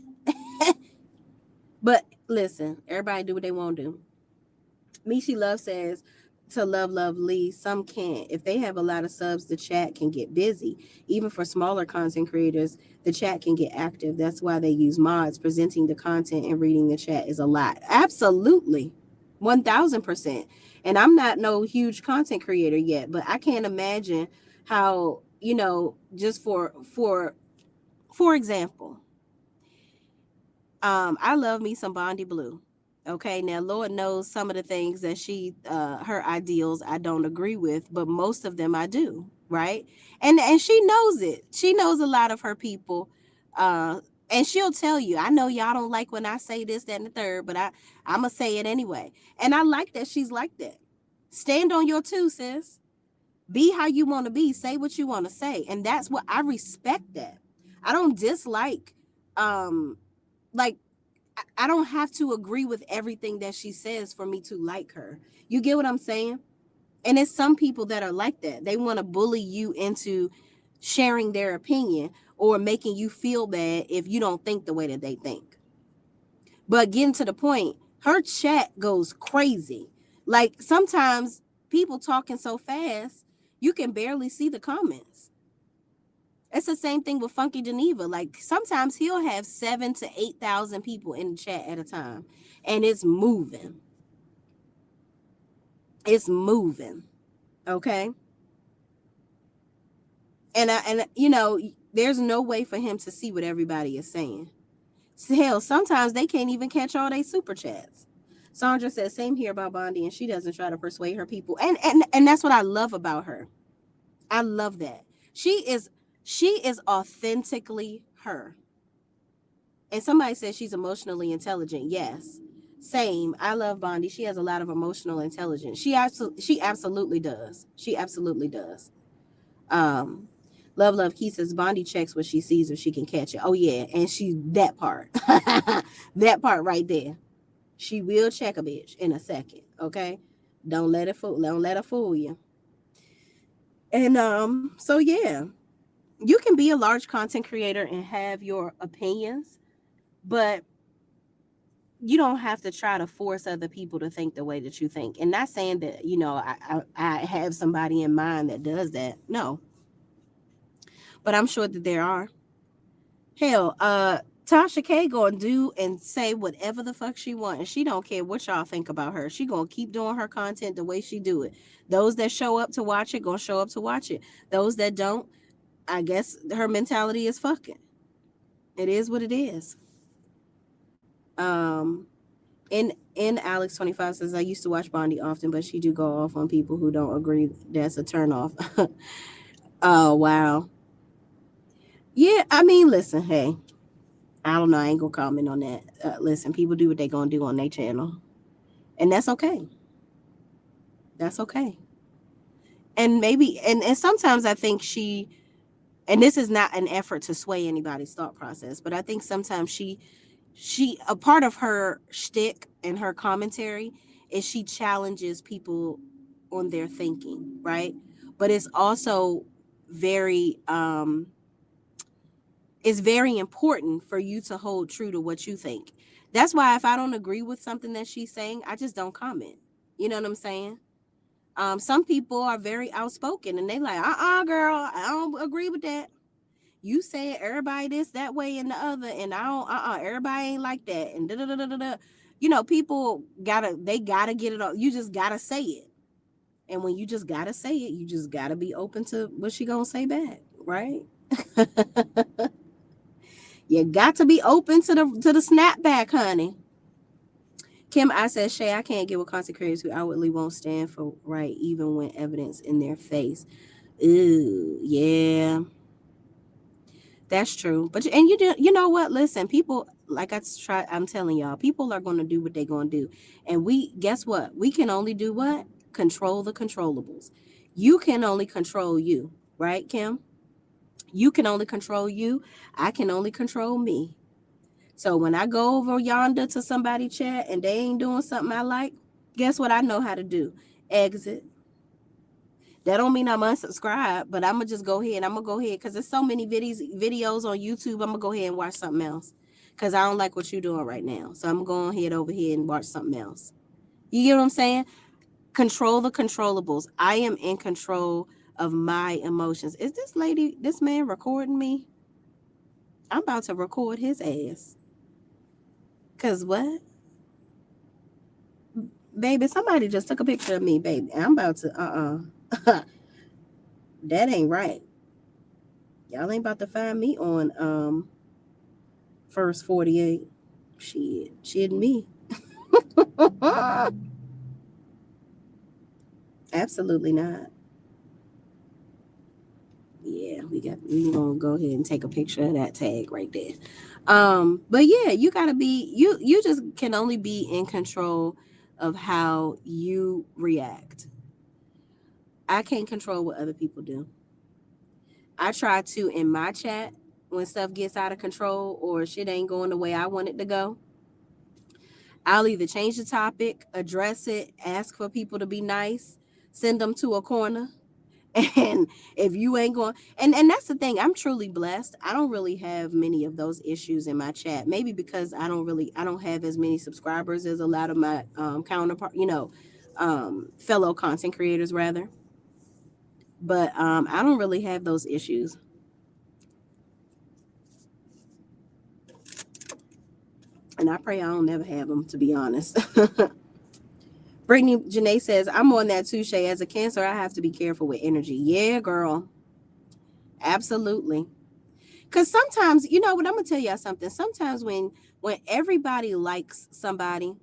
But listen, everybody do what they want to do. Mishi Love says to Love Lee, some can't. If they have a lot of subs, the chat can get busy. Even for smaller content creators, the chat can get active. That's why they use mods. Presenting the content and reading the chat is a lot. Absolutely. 1000%. And I'm not no huge content creator yet, but I can't imagine how, just for example, I love me some Bondi Blue. Okay, now Lord knows some of the things that her ideals I don't agree with, but most of them I do, right? And she knows it. She knows a lot of her people, uh, and she'll tell you, I know y'all don't like when I say this, that, and the third, but I'ma say it anyway. And I like that she's like that. Stand on your two, sis. Be how you want to be. Say what you want to say, and that's what I respect. That I don't dislike, like I don't have to agree with everything that she says for me to like her. You get what I'm saying? And it's some people that are like that. They want to bully you into sharing their opinion or making you feel bad if you don't think the way that they think. But getting to the point, her chat goes crazy. Like sometimes people talking so fast, you can barely see the comments. It's the same thing with Funky Geneva. Like sometimes he'll have 7 to 8,000 people in the chat at a time, and it's moving. It's moving. Okay, and there's no way for him to see what everybody is saying. Hell, sometimes they can't even catch all they super chats. Sandra says same here about Bondi, and she doesn't try to persuade her people, and that's what I love about her. I love that she is authentically her. And somebody says she's emotionally intelligent. Yes. Same. I love Bondi. She has a lot of emotional intelligence. She absolutely does. She absolutely does. Um, Love Key says Bondi checks what she sees if she can catch it. Oh yeah, and she that part, that part right there. She will check a bitch in a second. Okay, don't let her fool you. And so yeah, you can be a large content creator and have your opinions, but you don't have to try to force other people to think the way that you think. And not saying that, I have somebody in mind that does that. No, but I'm sure that there are. Hell, Tasha K gonna do and say whatever the fuck she want, and she don't care what y'all think about her. She gonna keep doing her content the way she do it. Those that show up to watch it gonna show up to watch it. Those that don't, I guess her mentality is fucking. It is what it is. Um, in Alex 25 says I used to watch Bondi often, but she do go off on people who don't agree. That's a turn off. Oh wow. Yeah, I mean, listen, hey, I don't know. I ain't gonna comment on that. Listen, people do what they gonna do on their channel, and that's okay. That's okay. And maybe, and sometimes I think she, and this is not an effort to sway anybody's thought process, but I think sometimes she a part of her shtick and her commentary is she challenges people on their thinking, right? But it's also very it's very important for you to hold true to what you think. That's why if I don't agree with something that she's saying, I just don't comment. You know what I'm saying? Some people are very outspoken and they like, girl, I don't agree with that. You said everybody this, that way, and the other, and I don't, everybody ain't like that, and da da da da da. People they gotta get it all. You just gotta say it, and when you just gotta say it, you just gotta be open to what she gonna say back, right? You got to be open to the snapback, honey. Kim, I said, Shay, I can't get with content creators who outwardly won't stand for right, even when evidence in their face. Ooh, yeah, that's true. But and you know what? Listen, people like I'm telling y'all, people are gonna do what they're gonna do, and we guess what? We can only do what? Control the controllables. You can only control you, right, Kim? You can only control you. I can only control me. So when I go over yonder to somebody chat and they ain't doing something I like, guess what I know how to do? Exit. That don't mean I'm unsubscribed, but I'm gonna just go ahead. I'm gonna go ahead because there's so many videos on YouTube. I'm gonna go ahead and watch something else because I don't like what you're doing right now. So I'm going to head over here and watch something else. You get what I'm saying? Control the controllables. I am in control of my emotions. Is this man recording me? I'm about to record his ass. Cause what? Baby, somebody just took a picture of me, baby. I'm about to that ain't right. Y'all ain't about to find me on first 48. Shit me. Absolutely not. Yeah, we gonna go ahead and take a picture of that tag right there. But yeah, you gotta be you just can only be in control of how you react. I can't control what other people do. I try to in my chat when stuff gets out of control or shit ain't going the way I want it to go. I'll either change the topic, address it, ask for people to be nice, send them to a corner. And if you ain't going, and that's the thing, I'm truly blessed. I don't really have many of those issues in my chat. Maybe because I don't have as many subscribers as a lot of my counterpart, fellow content creators rather. But I don't really have those issues. And I pray I don't never have them, to be honest. Brittany Janae says, I'm on that too, Shay. As a Cancer, I have to be careful with energy. Yeah, girl. Absolutely. Because sometimes, you know what, I'm going to tell y'all something. Sometimes when everybody likes somebody,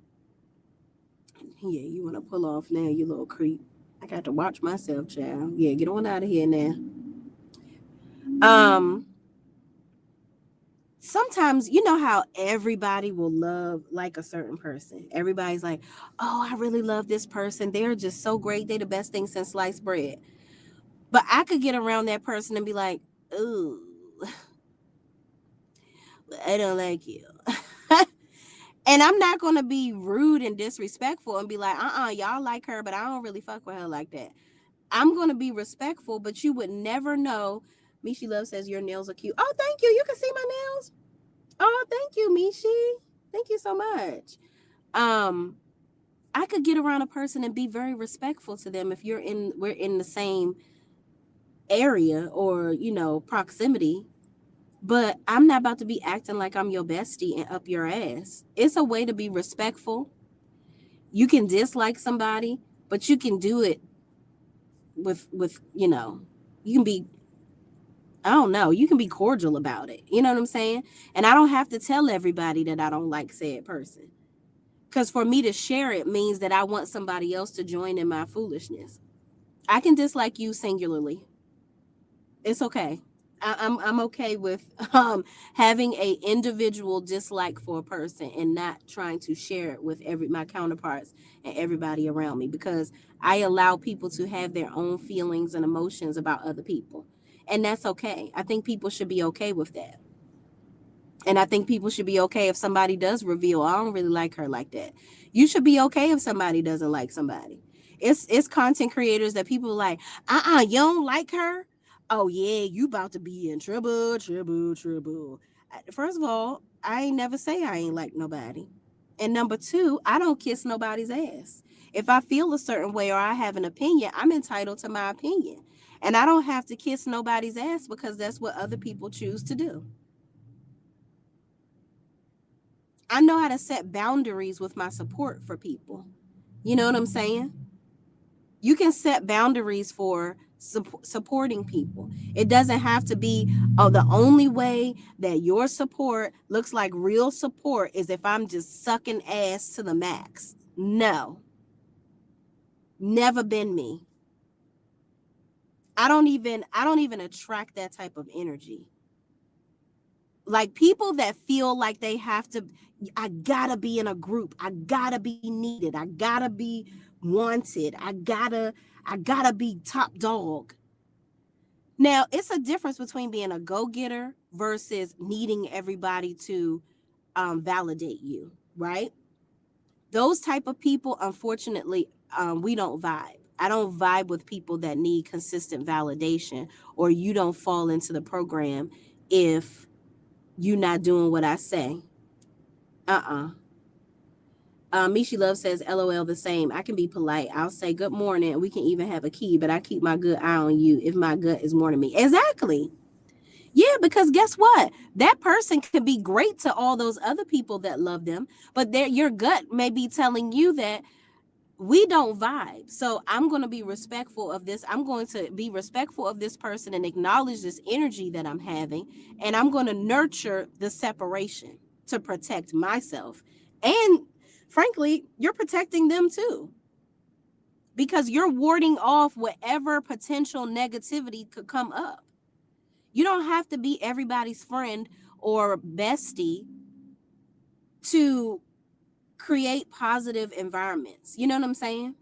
yeah, you want to pull off now, you little creep. I got to watch myself, child. Yeah, get on out of here now. Um, sometimes you know how everybody will love like a certain person. Everybody's like, oh, I really love this person. They're just so great. They're the best thing since sliced bread. But I could get around that person and be like, ooh, I don't like you. And I'm not going to be rude and disrespectful and be like, y'all like her, but I don't really fuck with her like that. I'm going to be respectful, but you would never know. Mishi Love says your nails are cute. Oh, thank you. You can see my nails. Oh, thank you, Mishi. Thank you so much. Um, I could get around a person and be very respectful to them if we're in the same area or, proximity. But I'm not about to be acting like I'm your bestie and up your ass. It's a way to be respectful. You can dislike somebody, but you can do it with you can be, I don't know, you can be cordial about it. You know what I'm saying? And I don't have to tell everybody that I don't like said person. Because for me to share it means that I want somebody else to join in my foolishness. I can dislike you singularly. It's okay. I'm okay with having a individual dislike for a person and not trying to share it with every my counterparts and everybody around me, because I allow people to have their own feelings and emotions about other people, and that's okay. I think people should be okay with that. And I think people should be okay if somebody does reveal, I don't really like her like that. You should be okay if somebody doesn't like somebody. It's content creators that people like, you don't like her? Oh yeah, you about to be in trouble, trouble, trouble. First of all, I ain't never say I ain't like nobody. And number two, I don't kiss nobody's ass. If I feel a certain way or I have an opinion, I'm entitled to my opinion. And I don't have to kiss nobody's ass because that's what other people choose to do. I know how to set boundaries with my support for people. You know what I'm saying? You can set boundaries for supporting people. It doesn't have to be, oh, the only way that your support looks like real support is if I'm just sucking ass to the max. No, never been me. I don't even attract that type of energy. Like people that feel like they have to, I gotta be in a group, I gotta be needed, I gotta be wanted, I gotta be top dog. Now it's a difference between being a go-getter versus needing everybody to validate you, right? Those type of people, unfortunately, we don't vibe. I don't vibe with people that need consistent validation, or you don't fall into the program if you not doing what I say. Uh-uh. Mishi Love says, LOL the same. I can be polite. I'll say good morning. We can even have a key, but I keep my good eye on you if my gut is warning me. Exactly. Yeah, because guess what? That person could be great to all those other people that love them, but your gut may be telling you that we don't vibe. So I'm going to be respectful of this. I'm going to be respectful of this person and acknowledge this energy that I'm having. And I'm going to nurture the separation to protect myself. And frankly, you're protecting them too, because you're warding off whatever potential negativity could come up. You don't have to be everybody's friend or bestie to create positive environments. You know what I'm saying?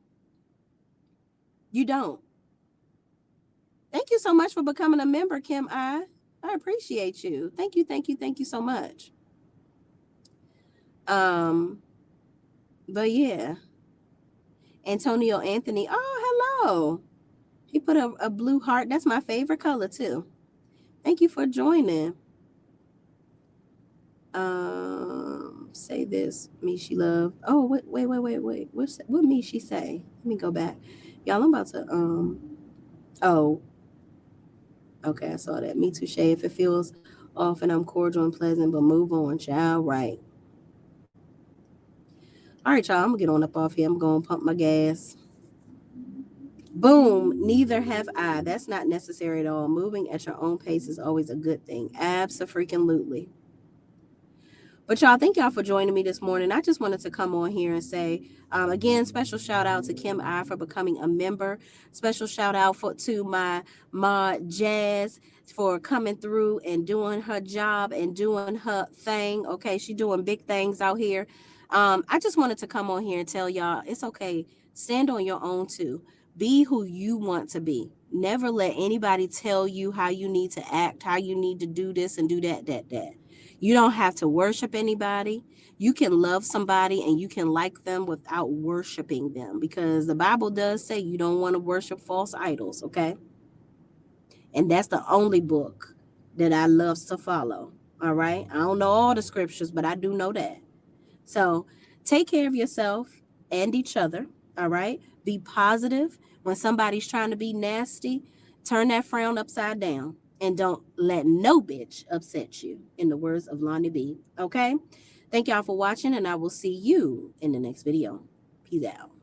You don't. Thank you so much for becoming a member, Kim. I appreciate you. Thank you, thank you, thank you so much. Um, but yeah, Antonio Anthony. Oh, hello. He put a blue heart. That's my favorite color too. Thank you for joining. Say this, me she love. Oh, wait. What me she say? Let me go back. Y'all, I'm about to oh, okay, I saw that. Me too, Shay. If it feels off and I'm cordial and pleasant, but move on, child. Right. All right, y'all. I'm gonna get on up off here. I'm gonna pump my gas. Boom. Neither have I. That's not necessary at all. Moving at your own pace is always a good thing. Absolutely. But y'all, thank y'all for joining me this morning. I just wanted to come on here and say, again, special shout out to Kim I for becoming a member. Special shout out to my mod Jazz. for coming through and doing her job and doing her thing. Okay, she doing big things out here. I just wanted to come on here and tell y'all it's okay. Stand on your own too. Be who you want to be. Never let anybody tell you how you need to act, how you need to do this and do that. You don't have to worship anybody. You can love somebody and you can like them without worshiping them, because the Bible does say you don't want to worship false idols, okay? And that's the only book that I love to follow. All right. I don't know all the scriptures, but I do know that. So take care of yourself and each other. All right. Be positive. When somebody's trying to be nasty, turn that frown upside down and don't let no bitch upset you, in the words of Lonnie B. Okay. Thank y'all for watching, and I will see you in the next video. Peace out.